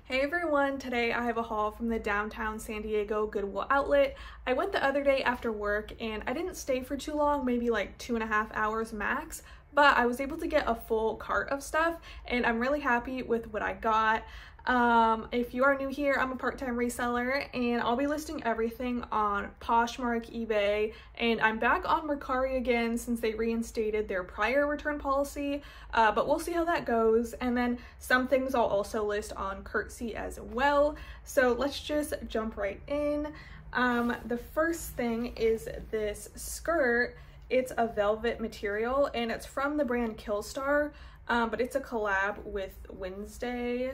Hey everyone, today I have a haul from the downtown San Diego Goodwill outlet. I went the other day after work and I didn't stay for too long, maybe like 2.5 hours max, but I was able to get a full cart of stuff and I'm really happy with what I got. If you are new here, I'm a part-time reseller and I'll be listing everything on Poshmark, eBay, and I'm back on Mercari again since they reinstated their prior return policy, but we'll see how that goes. And then some things I'll also list on Curtsy as well. So let's just jump right in. The first thing is this skirt. It's a velvet material and it's from the brand Killstar, but it's a collab with Wednesday,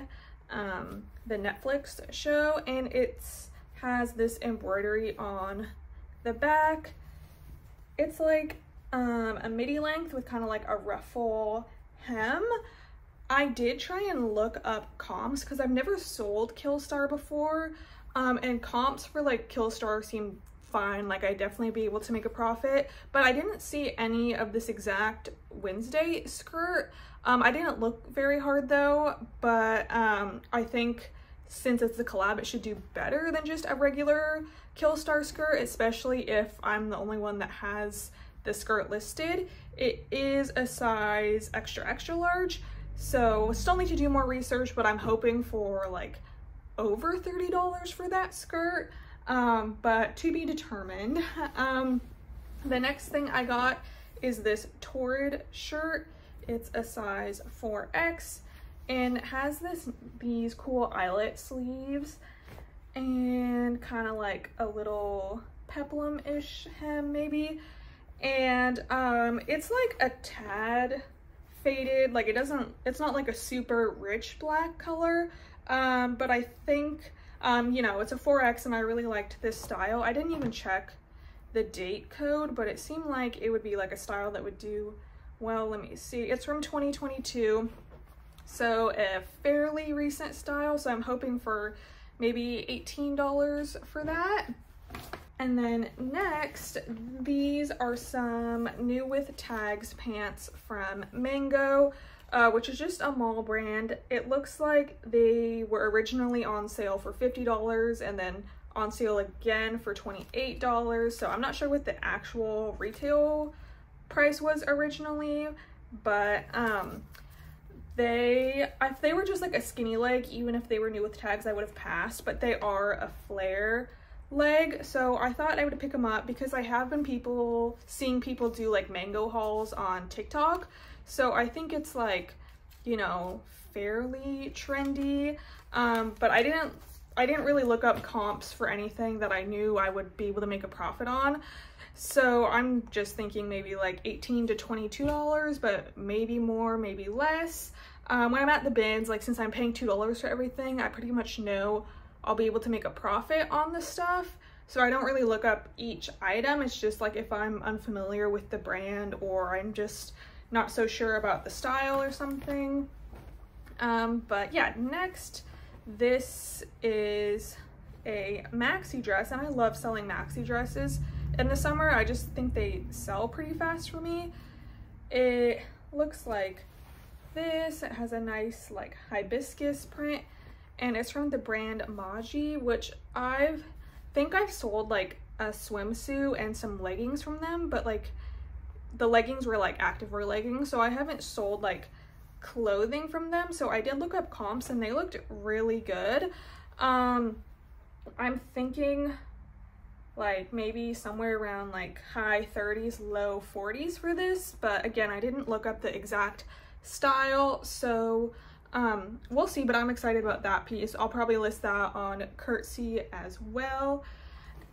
the Netflix show, and it has this embroidery on the back. It's like a midi length with kind of like a ruffle hem. I did try and look up comps because I've never sold Killstar before, and comps for like Killstar seem fine, like I'd definitely be able to make a profit, but I didn't see any of this exact Wednesday skirt. I didn't look very hard though, but I think since it's a collab, it should do better than just a regular Killstar skirt, especially if I'm the only one that has the skirt listed. It is a size extra large, so still need to do more research, but I'm hoping for like over $30 for that skirt, but to be determined. The next thing I got is this Torrid shirt. It's a size 4X and it has these cool eyelet sleeves and kind of like a little peplum-ish hem maybe. And it's like a tad faded, like it's not like a super rich black color, but I think, you know, it's a 4X and I really liked this style. I didn't even check the date code, but it seemed like it would be like a style that would do well. Let me see, it's from 2022, so a fairly recent style, so I'm hoping for maybe $18 for that. And then next, these are some new with tags pants from Mango, which is just a mall brand. It looks like they were originally on sale for $50 and then on sale again for $28, so I'm not sure what the actual retail price was originally, but if they were just like a skinny leg, even if they were new with tags, I would have passed, but they are a flare leg, so I thought I would pick them up because I have been seeing people do like Mango hauls on TikTok, so I think it's like, you know, fairly trendy, but I didn't really look up comps for anything that I knew I would be able to make a profit on. So I'm just thinking maybe like $18 to $22, but maybe more, maybe less. When I'm at the bins, like since I'm paying $2 for everything, I pretty much know I'll be able to make a profit on the stuff. So I don't really look up each item. It's just like if I'm unfamiliar with the brand or I'm just not so sure about the style or something. But yeah, next, this is a maxi dress, and I love selling maxi dresses. In the summer, I just think they sell pretty fast for me. It looks like this. It has a nice like hibiscus print, and it's from the brand Maji, which I think I've sold like a swimsuit and some leggings from them, but like the leggings were like activewear leggings, so I haven't sold like clothing from them. So I did look up comps and they looked really good. I'm thinking like maybe somewhere around like high 30s, low 40s for this, but again, I didn't look up the exact style, so we'll see, but I'm excited about that piece. I'll probably list that on Curtsy as well.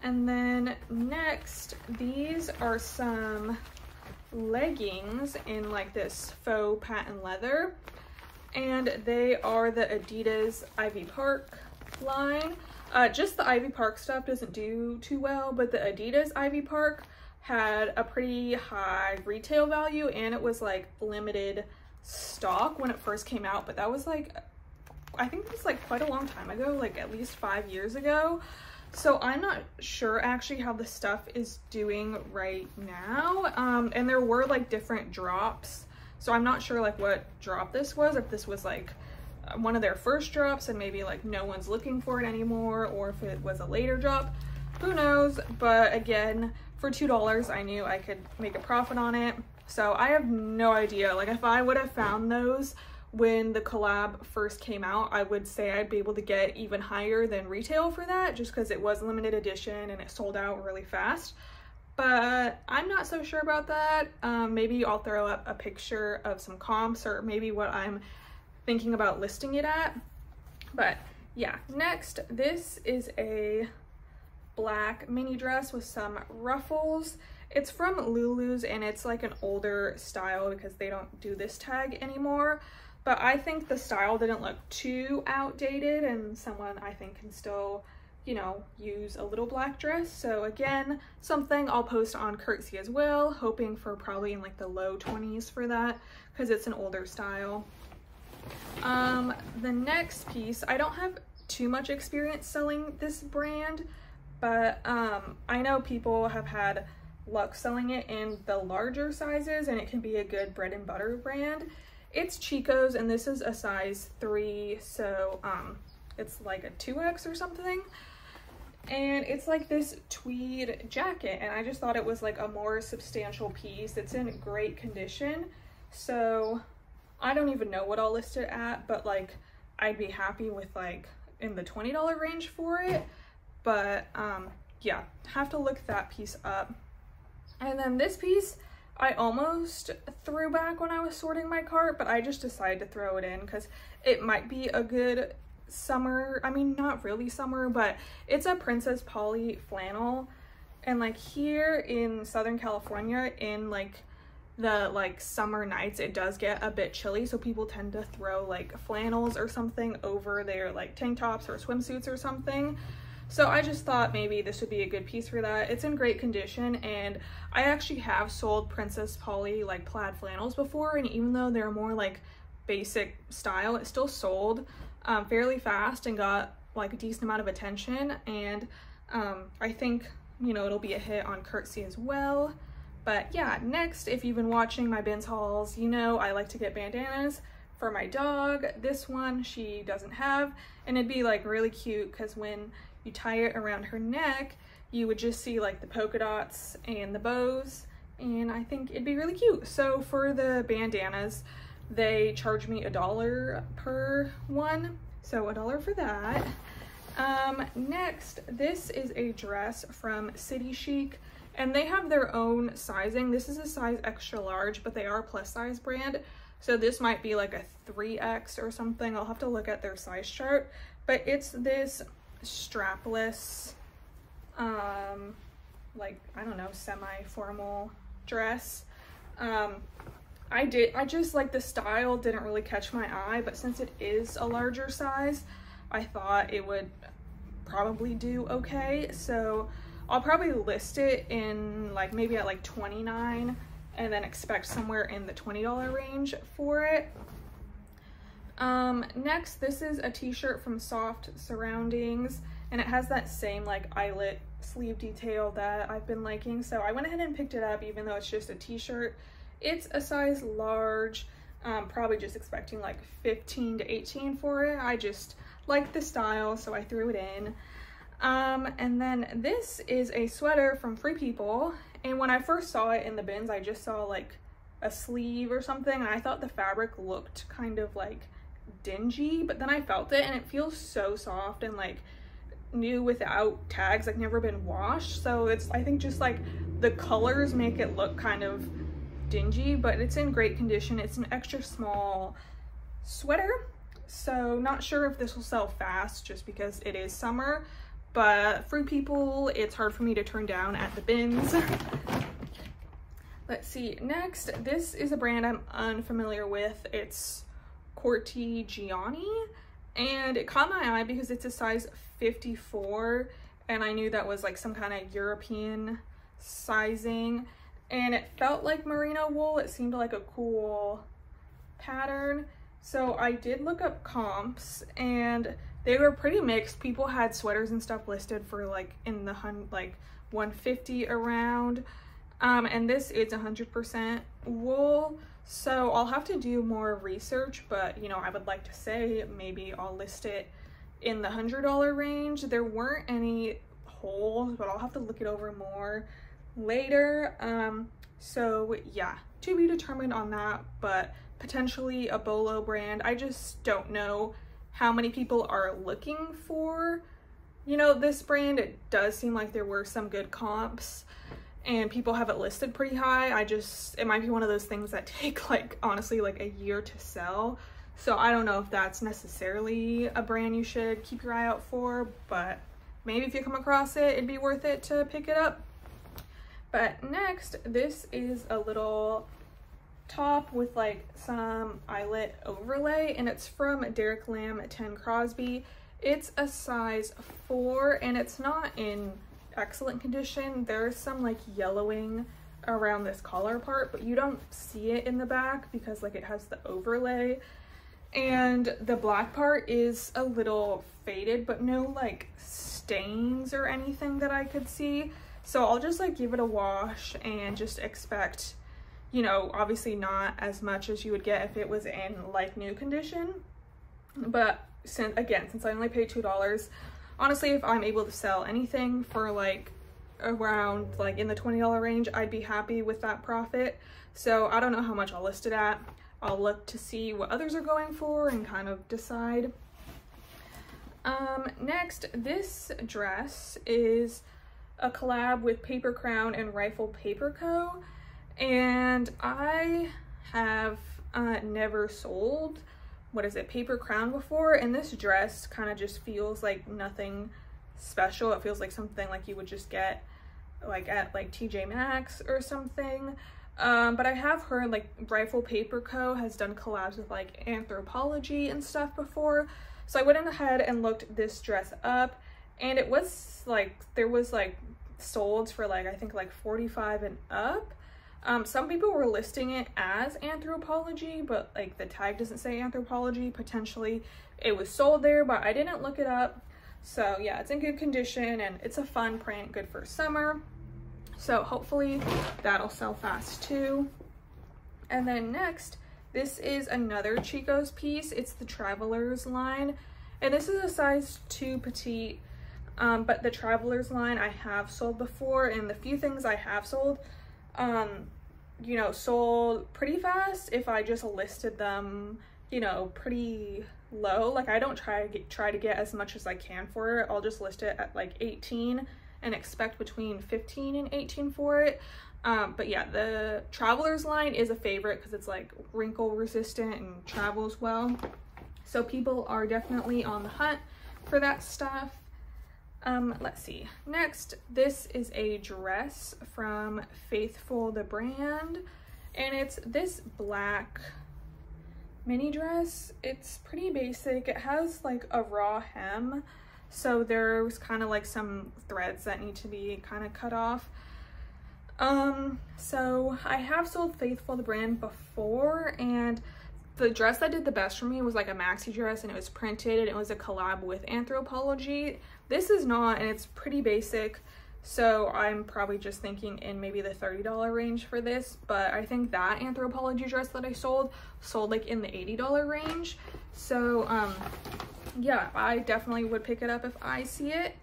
And then next, these are some leggings in like this faux patent leather, and they are the Adidas Ivy Park line. Just the Ivy Park stuff doesn't do too well, but the Adidas Ivy Park had a pretty high retail value and it was like limited stock when it first came out, but that was like, I think it was like quite a long time ago, like at least 5 years ago. So I'm not sure actually how the stuff is doing right now. And there were like different drops, so I'm not sure like what drop this was, if this was like one of their first drops and maybe like no one's looking for it anymore, or if it was a later drop, who knows. But again, for $2 I knew I could make a profit on it. So I have no idea, like if I would have found those when the collab first came out, I would say I'd be able to get even higher than retail for that, just because it was limited edition and it sold out really fast. But I'm not so sure about that. Maybe I'll throw up a picture of some comps, or maybe what I'm thinking about listing it at. But yeah, next, this is a black mini dress with some ruffles. It's from Lulu's and it's like an older style because they don't do this tag anymore. But I think the style didn't look too outdated, and someone I think can still, you know, use a little black dress. So again, something I'll post on Curtsy as well, hoping for probably in like the low 20s for that because it's an older style. The next piece, I don't have too much experience selling this brand, but I know people have had luck selling it in the larger sizes and it can be a good bread and butter brand. It's Chico's and this is a size 3, so it's like a 2X or something. And it's like this tweed jacket, and I just thought it was like a more substantial piece. It's in great condition, so I don't even know what I'll list it at, but like I'd be happy with like in the $20 range for it. But yeah, have to look that piece up. And then this piece I almost threw back when I was sorting my cart, but I just decided to throw it in because it might be a good summer, I mean not really summer, but it's a Princess Polly flannel. And like here in Southern California in like the like summer nights, it does get a bit chilly, so people tend to throw like flannels or something over their like tank tops or swimsuits or something. So I just thought maybe this would be a good piece for that. It's in great condition, and I actually have sold Princess Polly like plaid flannels before, and even though they're more like basic style, it still sold fairly fast and got like a decent amount of attention. And I think, you know, it'll be a hit on Curtsy as well. But yeah, next, if you've been watching my BINS hauls, you know I like to get bandanas for my dog. This one she doesn't have, and it'd be like really cute because when you tie it around her neck, you would just see like the polka dots and the bows, and I think it'd be really cute. So for the bandanas, they charge me $1 per one, so $1 for that. Next, this is a dress from City Chic, and they have their own sizing. This is a size extra large, but they are a plus size brand, so this might be like a 3X or something. I'll have to look at their size chart, but it's this strapless like, I don't know, semi-formal dress. I just like the style didn't really catch my eye, but since it is a larger size, I thought it would probably do okay. So I'll probably list it in like maybe at like $29 and then expect somewhere in the $20 range for it. Next, this is a t-shirt from Soft Surroundings, and it has that same like eyelet sleeve detail that I've been liking, so I went ahead and picked it up even though it's just a t-shirt. It's a size large, probably just expecting like 15 to 18 for it. I just like the style, so I threw it in. And then this is a sweater from Free People, and when I first saw it in the bins, I just saw like a sleeve or something, and I thought the fabric looked kind of like dingy, but then I felt it and it feels so soft and like new without tags, like never been washed. So it's, I think just like the colors make it look kind of dingy, but it's in great condition. It's an extra small sweater, so not sure if this will sell fast just because it is summer, but Free People, it's hard for me to turn down at the bins. Let's see, next, this is a brand I'm unfamiliar with. It's Kidizen, and it caught my eye because it's a size 54, and I knew that was like some kind of European sizing, and it felt like merino wool. It seemed like a cool pattern, so I did look up comps and they were pretty mixed. People had sweaters and stuff listed for like in the like 150 around, and this is 100% wool, So I'll have to do more research, but you know, I would like to say maybe I'll list it in the $100 range. There weren't any holes, but I'll have to look it over more later. So yeah, to be determined on that, but potentially a Bolo brand. I just don't know how many people are looking for, you know, this brand. It does seem like there were some good comps and people have it listed pretty high. It might be one of those things that take like, honestly, like a year to sell. So I don't know if that's necessarily a brand you should keep your eye out for, but maybe if you come across it, it'd be worth it to pick it up. But next, this is a little top with like some eyelet overlay, and it's from Derek Lam 10 Crosby. It's a size 4 and it's not in excellent condition. There's some like yellowing around this collar part, but you don't see it in the back because like it has the overlay, and the black part is a little faded, but no like stains or anything that I could see. So I'll just like give it a wash and just expect, you know, obviously not as much as you would get if it was in like new condition. But since I only paid $2, honestly, if I'm able to sell anything for like around like in the $20 range, I'd be happy with that profit. So I don't know how much I'll list it at. I'll look to see what others are going for and kind of decide. Next, this dress is a collab with Paper Crown and Rifle Paper Co. And I have never sold, Paper Crown before, and this dress kind of just feels like nothing special. It feels like something like you would just get like at like TJ Maxx or something. But I have heard like Rifle Paper Co. has done collabs with like Anthropologie and stuff before. So I went ahead and looked this dress up, and it was like, there was like sold for like, I think like 45 and up. Some people were listing it as Anthropologie, but like the tag doesn't say Anthropologie. Potentially it was sold there, but I didn't look it up. So yeah, it's in good condition and it's a fun print, good for summer. So hopefully that'll sell fast too. And then next, this is another Chico's piece. It's the Travelers line, and this is a size 2 petite. But the Travelers line I have sold before, and the few things I have sold, you know, sold pretty fast if I just listed them, you know, pretty low. Like I don't try to get as much as I can for it. I'll just list it at like 18 and expect between 15 and 18 for it. But yeah, the Travelers line is a favorite because it's like wrinkle resistant and travels well. So people are definitely on the hunt for that stuff. Let's see. Next, this is a dress from Faithful the brand, and it's this black mini dress. It's pretty basic. It has like a raw hem, so there's kind of like some threads that need to be kind of cut off. So I have sold Faithful the brand before, and the dress that did the best for me was like a maxi dress, and it was printed and it was a collab with Anthropologie. This is not, and it's pretty basic, so I'm probably just thinking in maybe the $30 range for this. But I think that Anthropologie dress that I sold like in the $80 range. So yeah, I definitely would pick it up if I see it.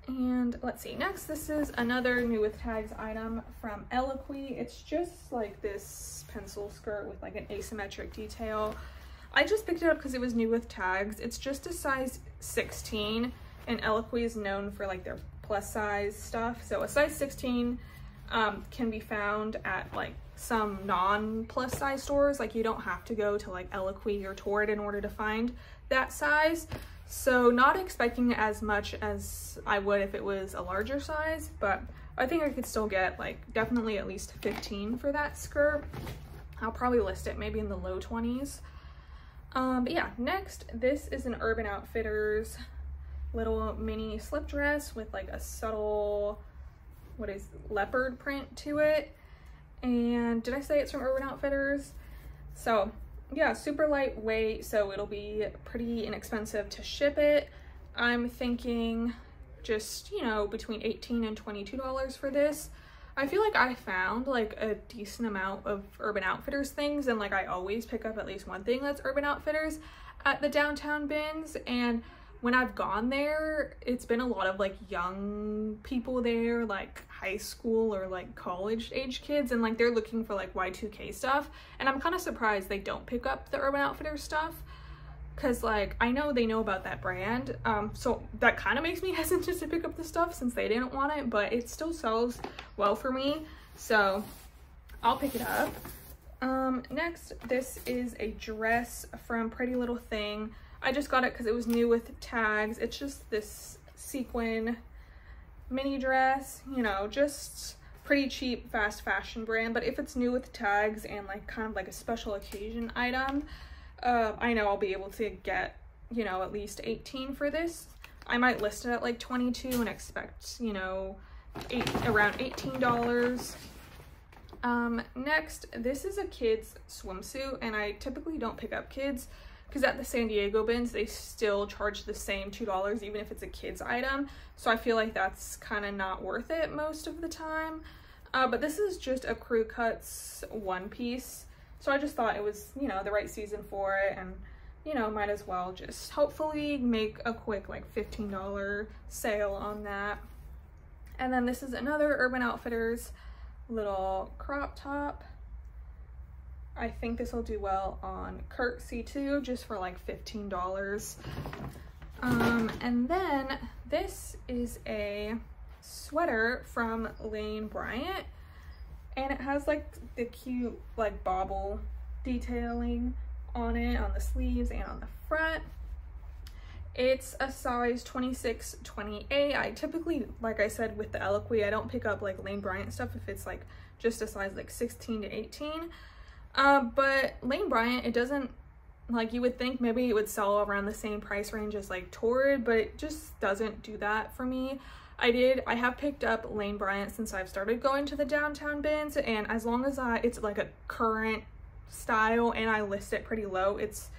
And let's see, next, this is another new with tags item from Eloquii. It's just like this pencil skirt with like an asymmetric detail. I just picked it up because it was new with tags. It's just a size 16, and Eloquii is known for like their plus size stuff. So a size 16 can be found at like some non plus size stores. Like you don't have to go to like Eloquii or Torrid in order to find that size. So not expecting as much as I would if it was a larger size, but I think I could still get like definitely at least 15 for that skirt. I'll probably list it maybe in the low 20s. But yeah, next, this is an Urban Outfitters little mini slip dress with like a subtle, leopard print to it. And did I say it's from Urban Outfitters? So yeah, super lightweight, so it'll be pretty inexpensive to ship it. I'm thinking just, you know, between $18 and $22 for this. I feel like I found like a decent amount of Urban Outfitters things, and like I always pick up at least one thing that's Urban Outfitters at the downtown bins. And when I've gone there, it's been a lot of like young people there, like high school or like college age kids, and like they're looking for like Y2K stuff, and I'm kind of surprised they don't pick up the Urban Outfitters stuff, because like I know they know about that brand, so that kind of makes me hesitant to pick up the stuff since they didn't want it, but it still sells well for me, so I'll pick it up. Next, this is a dress from Pretty Little Thing. I just got it because it was new with tags. It's just this sequin mini dress, you know, just pretty cheap fast fashion brand, but if it's new with tags and like kind of like a special occasion item, I know I'll be able to get, you know, at least 18 for this. I might list it at like 22 and expect, you know, around $18. Next, this is a kid's swimsuit, and I typically don't pick up kids because at the San Diego bins they still charge the same $2 even if it's a kid's item, so I feel like that's kind of not worth it most of the time. But this is just a crew cuts one piece, so I just thought it was, you know, the right season for it, and you know, might as well just hopefully make a quick like $15 sale on that. And then this is another Urban Outfitters little crop top. I think this will do well on Curtsy too, just for like $15. And then this is a sweater from Lane Bryant, and it has like the cute like bauble detailing on it, on the sleeves and on the front. It's a size 26-28. I typically, like I said with the Eloquy, I don't pick up like Lane Bryant stuff if it's like just a size like 16 to 18. But Lane Bryant, it doesn't, like you would think maybe it would sell around the same price range as like Torrid, but it just doesn't do that for me. I have picked up Lane Bryant since I've started going to the downtown bins, and as long as it's like a current style and I list it pretty low, it's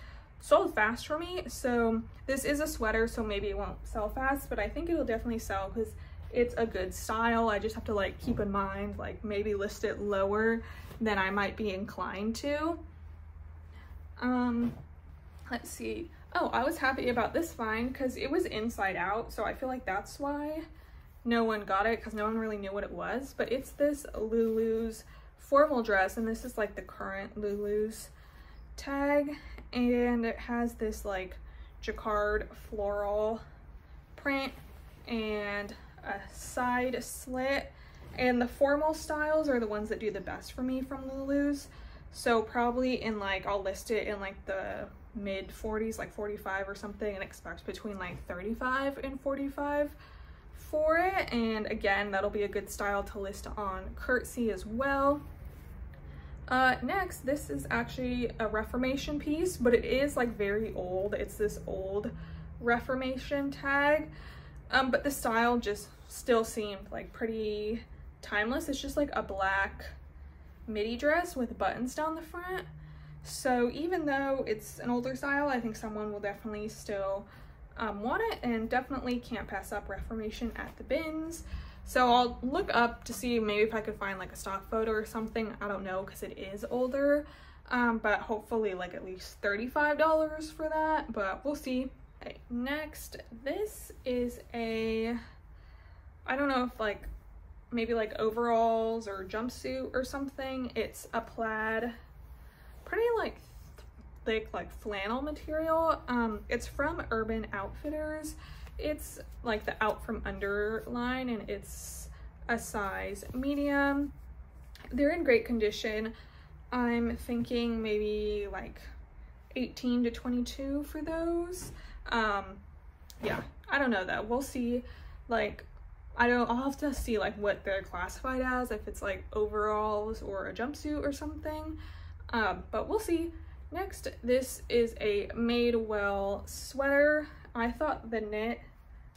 sold fast for me. So this is a sweater, so maybe it won't sell fast, but I think it'll definitely sell because it's a good style. I just have to like keep in mind, like maybe list it lower than I might be inclined to. Let's see. Oh, I was happy about this find because it was inside out, so I feel like that's why no one got it, because no one really knew what it was. But it's this Lulu's formal dress, and this is like the current Lulu's tag, and it has this like jacquard floral print and a side slit, and the formal styles are the ones that do the best for me from Lulu's. So probably in like, I'll list it in like the mid 40s, like 45 or something, and expect between like 35 and 45 for it. And again, that'll be a good style to list on Curtsy as well. Next, this is actually a Reformation piece, but it is like very old. It's this old Reformation tag, but the style just still seemed like pretty timeless. It's just like a black midi dress with buttons down the front. So even though it's an older style, I think someone will definitely still want it, and definitely can't pass up Reformation at the bins. So I'll look up to see maybe if I could find like a stock photo or something. I don't know, because it is older, but hopefully like at least $35 for that, but we'll see. Okay, next, this is a, I don't know if like maybe like overalls or jumpsuit or something. It's a plaid, pretty like thick like flannel material. It's from Urban Outfitters. It's like the out from under line, and it's a size medium. They're in great condition. I'm thinking maybe like 18 to 22 for those. Yeah, I don't know though. We'll see. Like, I'll have to see like what they're classified as, if it's like overalls or a jumpsuit or something. But we'll see. Next, this is a Madewell sweater. I thought the knit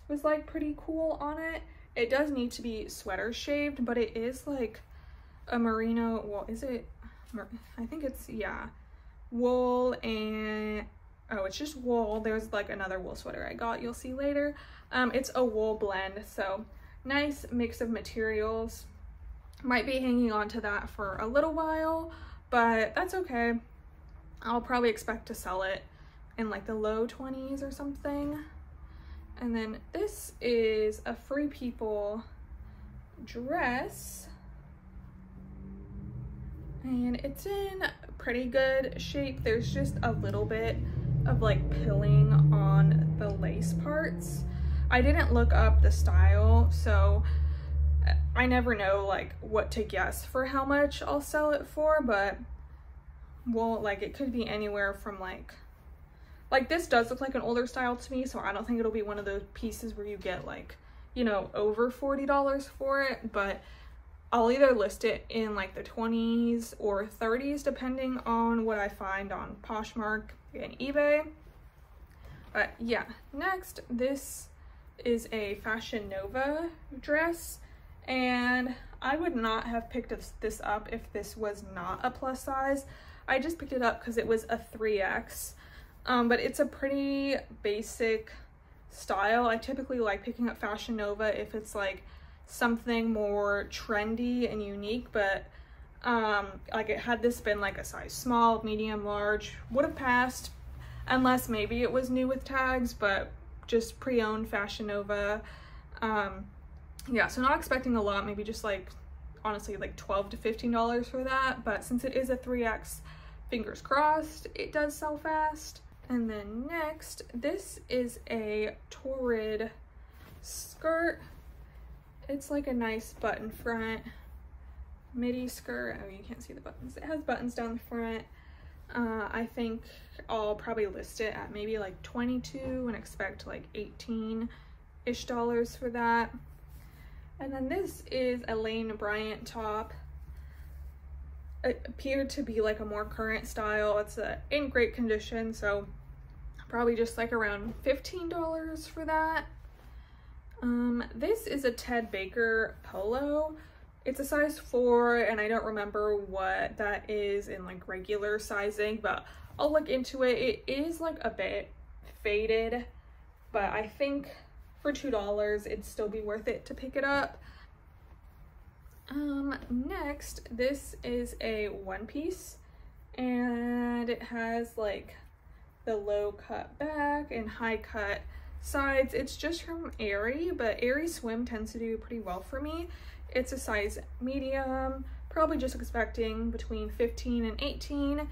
was like pretty cool on it. It does need to be sweater shaped, but it is like a merino, well, is it? I think it's, yeah, wool and, oh, it's just wool. There's like another wool sweater I got, you'll see later. It's a wool blend, so nice mix of materials. Might be hanging on to that for a little while, but that's okay. I'll probably expect to sell it in like the low 20s or something. And then this is a Free People dress, and it's in pretty good shape. There's just a little bit of like pilling on the lace parts. I didn't look up the style, so I never know like what to guess for how much I'll sell it for, but well, like it could be anywhere from like this does look like an older style to me, so I don't think it'll be one of those pieces where you get like, you know, over $40 for it, but I'll either list it in like the 20s or 30s depending on what I find on Poshmark and eBay. But yeah, next, this is a Fashion Nova dress, and I would not have picked this up if this was not a plus size. I just picked it up because it was a 3X, but it's a pretty basic style. I typically like picking up Fashion Nova if it's like something more trendy and unique, but like it had this been like a size small, medium, large, would have passed unless maybe it was new with tags, but just pre-owned Fashion Nova. Yeah, so not expecting a lot, maybe just like honestly like $12 to $15 for that, but since it is a 3X, fingers crossed it does sell fast. And then next, this is a Torrid skirt. It's like a nice button front midi skirt. Oh, you can't see the buttons. It has buttons down the front. I think I'll probably list it at maybe like 22 and expect like 18-ish dollars for that. And then this is a Lane Bryant top. It appeared to be like a more current style. It's in great condition, so probably just like around $15 for that. This is a Ted Baker polo. It's a size 4, and I don't remember what that is in like regular sizing, but I'll look into it. It is like a bit faded, but I think for $2 it'd still be worth it to pick it up. Next, this is a one piece, and it has like the low cut back and high cut sides. It's just from Aerie, but Aerie Swim tends to do pretty well for me. It's a size medium, probably just expecting between 15 and 18,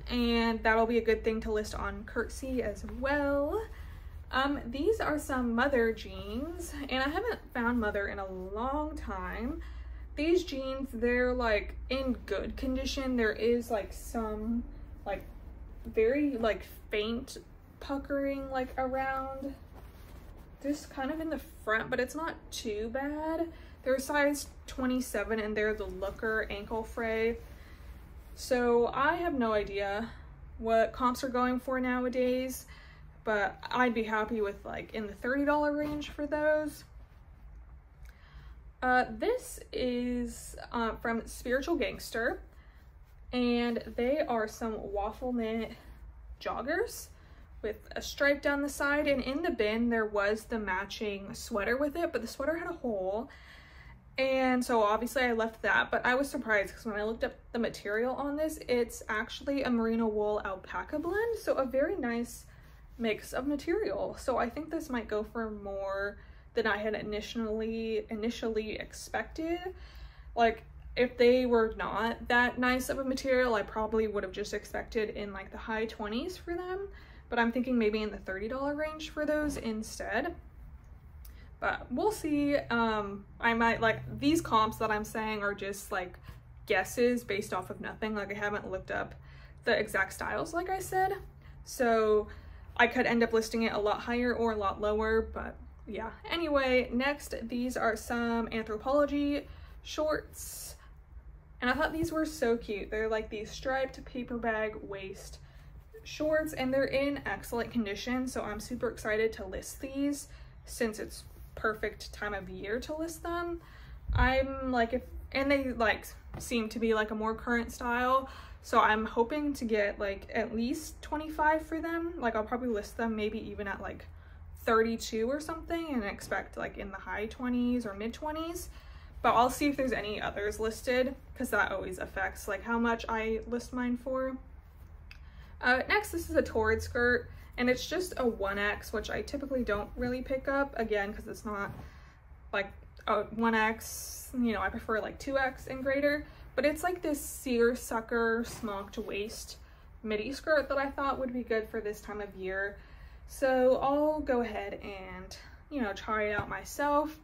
and that'll be a good thing to list on Curtsy as well. These are some Mother jeans, and I haven't found Mother in a long time. These jeans, they're like in good condition. There is like some like very like faint puckering like around this kind of in the front, but it's not too bad. They're size 27 and they're the Looker ankle fray. So I have no idea what comps are going for nowadays, but I'd be happy with like in the $30 range for those. This is from Spiritual Gangster, and they are some waffle knit joggers with a stripe down the side, and in the bin there was the matching sweater with it, but the sweater had a hole, and so obviously I left that. But I was surprised because when I looked up the material on this, it's actually a merino wool alpaca blend, so a very nice mix of material. So I think this might go for more than I had initially expected. Like if they were not that nice of a material, I probably would have just expected in like the high 20s for them, but I'm thinking maybe in the $30 range for those instead. But we'll see. I might, like, these comps that I'm saying are just like guesses based off of nothing. Like I haven't looked up the exact styles like I said, so I could end up listing it a lot higher or a lot lower, but yeah. Anyway, next, these are some Anthropologie shorts, and I thought these were so cute. They're like these striped paper bag waist shorts, and they're in excellent condition, so I'm super excited to list these since it's perfect time of year to list them. I'm like, and they like seem to be like a more current style, so I'm hoping to get like at least 25 for them. Like I'll probably list them maybe even at like 32 or something and expect like in the high 20s or mid 20s. but I'll see if there's any others listed, because that always affects like how much I list mine for. Next, this is a torrid skirt, and it's just a 1X, which I typically don't really pick up, again, because it's not like a 1X, you know, I prefer like 2X and greater, but it's like this seersucker smocked waist midi skirt that I thought would be good for this time of year. So I'll go ahead and, you know, try it out myself,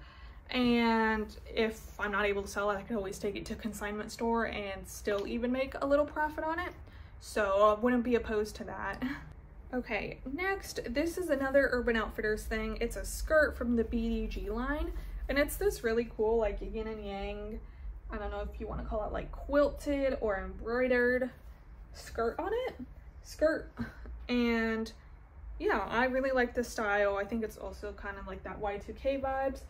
and if I'm not able to sell it, I can always take it to a consignment store and still even make a little profit on it. So I wouldn't be opposed to that. Okay, next, this is another Urban Outfitters thing. It's a skirt from the BDG line, and it's this really cool like yin and yang, I don't know if you want to call it like quilted or embroidered skirt on it. And yeah, I really like the style. I think it's also kind of like that Y2K vibes.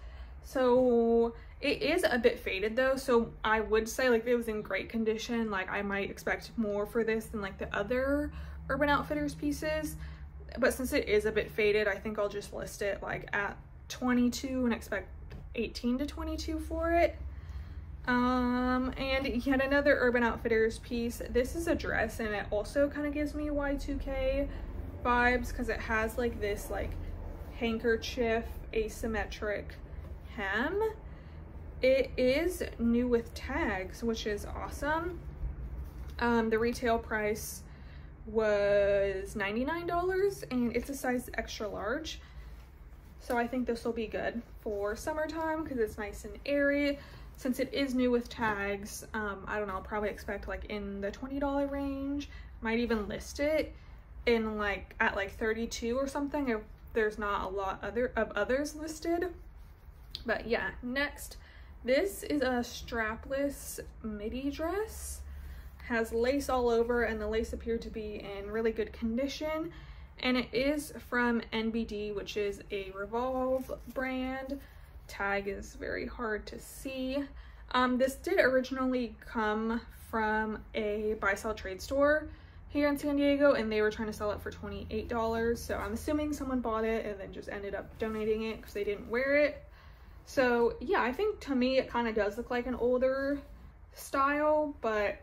So it is a bit faded though, so I would say like if it was in great condition, like I might expect more for this than like the other Urban Outfitters pieces, but since it is a bit faded, I think I'll just list it like at 22 and expect 18 to 22 for it. And yet another Urban Outfitters piece. This is a dress, and it also kind of gives me Y2K vibes because it has like this like handkerchief asymmetric hem. It is new with tags, which is awesome. The retail price was $99, and it's a size extra large, so I think this will be good for summertime because it's nice and airy. Since it is new with tags, I don't know, I'll probably expect like in the $20 range. Might even list it in like at like $32 or something if there's not a lot of others listed. But yeah, next, this is a strapless midi dress. Has lace all over, and the lace appeared to be in really good condition, and it is from NBD, which is a Revolve brand. Tag is very hard to see. This did originally come from a buy-sell trade store here in San Diego, and they were trying to sell it for $28, so I'm assuming someone bought it and then just ended up donating it because they didn't wear it. So yeah, I think to me it kind of does look like an older style, but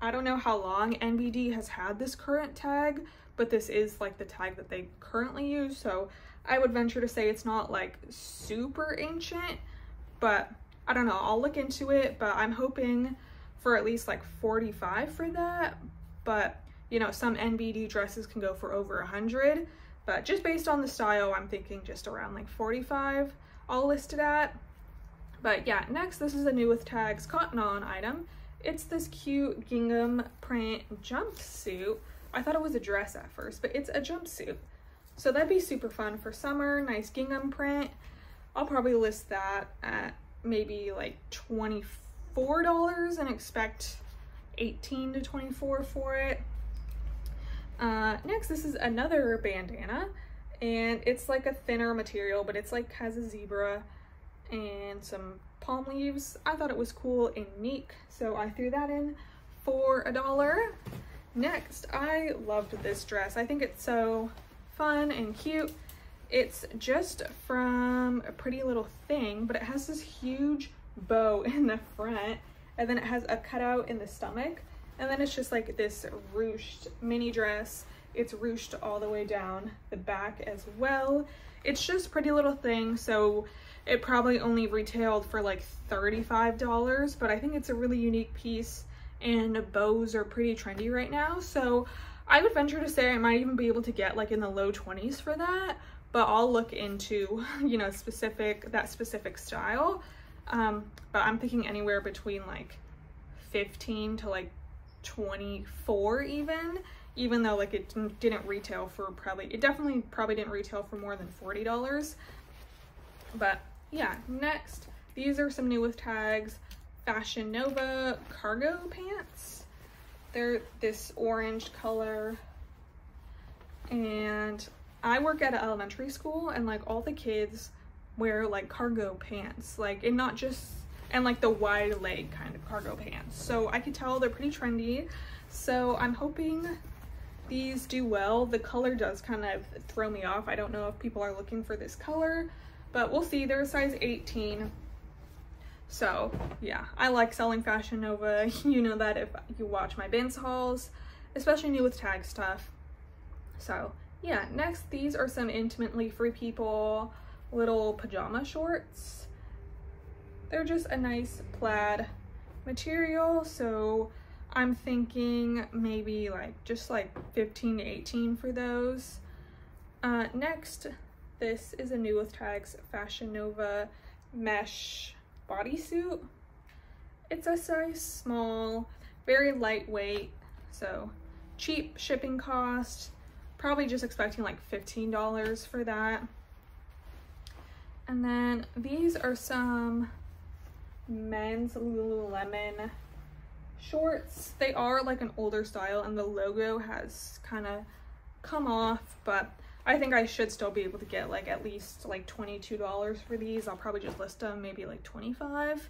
I don't know how long NBD has had this current tag, but this is like the tag that they currently use, so I would venture to say it's not like super ancient, but I don't know, I'll look into it, but I'm hoping for at least like $45 for that. But you know, some NBD dresses can go for over $100, but just based on the style, I'm thinking just around like $45 I'll list it at. But yeah, next, this is a new with tags cotton on item. It's this cute gingham print jumpsuit. I thought it was a dress at first, but it's a jumpsuit. So that'd be super fun for summer, nice gingham print. I'll probably list that at maybe like $24 and expect 18 to 24 for it. Next, this is another bandana, and it's like a thinner material, but it's like has a zebra and some palm leaves. I thought it was cool and unique, so I threw that in for $1. Next, I loved this dress. I think it's so fun and cute. It's just from a Pretty Little Thing, but it has this huge bow in the front, and then it has a cutout in the stomach, and then it's just like this ruched mini dress. It's ruched all the way down the back as well. It's just Pretty Little Thing, so it probably only retailed for like $35, but I think it's a really unique piece, and bows are pretty trendy right now, so I would venture to say I might even be able to get like in the low 20s for that, but I'll look into, you know, that specific style. But I'm thinking anywhere between like 15 to like 24 even though like it didn't retail for it definitely didn't retail for more than $40. But yeah, next, these are some new with tags Fashion Nova cargo pants. They're this orange color, and I work at an elementary school, and like all the kids wear like cargo pants, like, and not just, and like the wide leg kind of cargo pants, so I could tell they're pretty trendy. So I'm hoping these do well. The color does kind of throw me off. I don't know if people are looking for this color, but we'll see. They're a size 18, So yeah, I like selling Fashion Nova. You know that if you watch my BINS hauls, especially new with tag stuff. So yeah, next, these are some Intimately Free People little pajama shorts. They're just a nice plaid material, so I'm thinking maybe like just like 15 to 18 for those. Next, this is a new with tags Fashion Nova mesh bodysuit. It's a size small, very lightweight, so cheap shipping cost. Probably just expecting like $15 for that. And then these are some men's Lululemon shorts. They are like an older style and the logo has kind of come off, but I think I should still be able to get like at least like $22 for these. I'll probably just list them maybe like 25.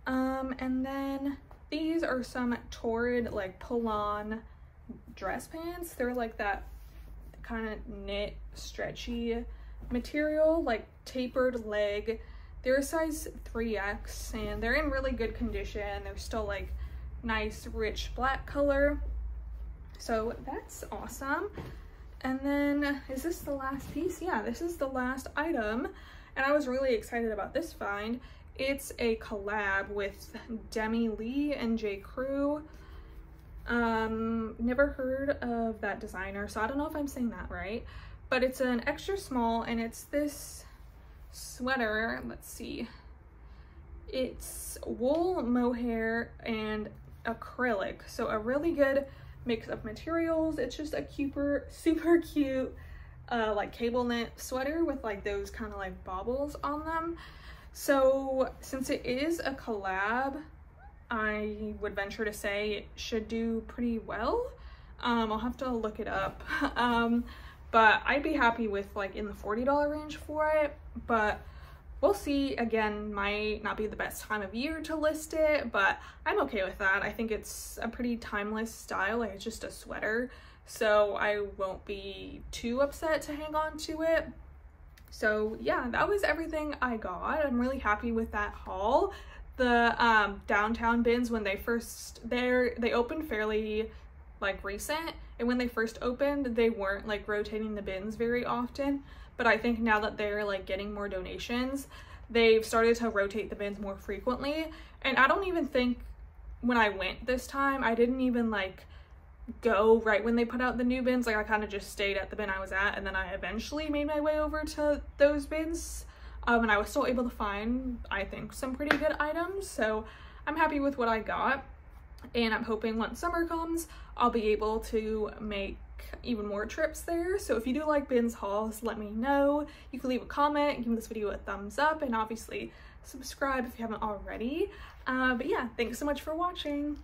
And then these are some Torrid like pull-on dress pants. They're like that kind of knit stretchy material, like tapered leg. They're a size 3X and they're in really good condition. They're still like nice rich black color, so that's awesome. And then, is this the last piece? Yeah, this is the last item, and I was really excited about this find. It's a collab with Demi Lee and J. Crew. Never heard of that designer, so I don't know if I'm saying that right, but it's an extra small and it's this sweater. Let's see, it's wool, mohair, and acrylic, so a really good mix of materials. It's just a super cute like cable knit sweater with like those kind of like baubles on them. So since it is a collab, I would venture to say it should do pretty well. I'll have to look it up, but I'd be happy with like in the $40 range for it, but we'll see. Again, might not be the best time of year to list it, but I'm okay with that. I think it's a pretty timeless style. Like, it's just a sweater, so I won't be too upset to hang on to it. So yeah, that was everything I got. I'm really happy with that haul. The downtown bins, when they opened fairly like recent, and when they first opened they weren't like rotating the bins very often, but I think now that they're like getting more donations, they've started to rotate the bins more frequently. And I don't even think when I went this time, I didn't even like go right when they put out the new bins. Like, I kind of just stayed at the bin I was at, and then I eventually made my way over to those bins. And I was still able to find, I think, some pretty good items. So I'm happy with what I got, and I'm hoping once summer comes, I'll be able to make even more trips there. So if you do like BINS hauls, let me know. You can leave a comment, give this video a thumbs up, and obviously subscribe if you haven't already. But yeah, thanks so much for watching.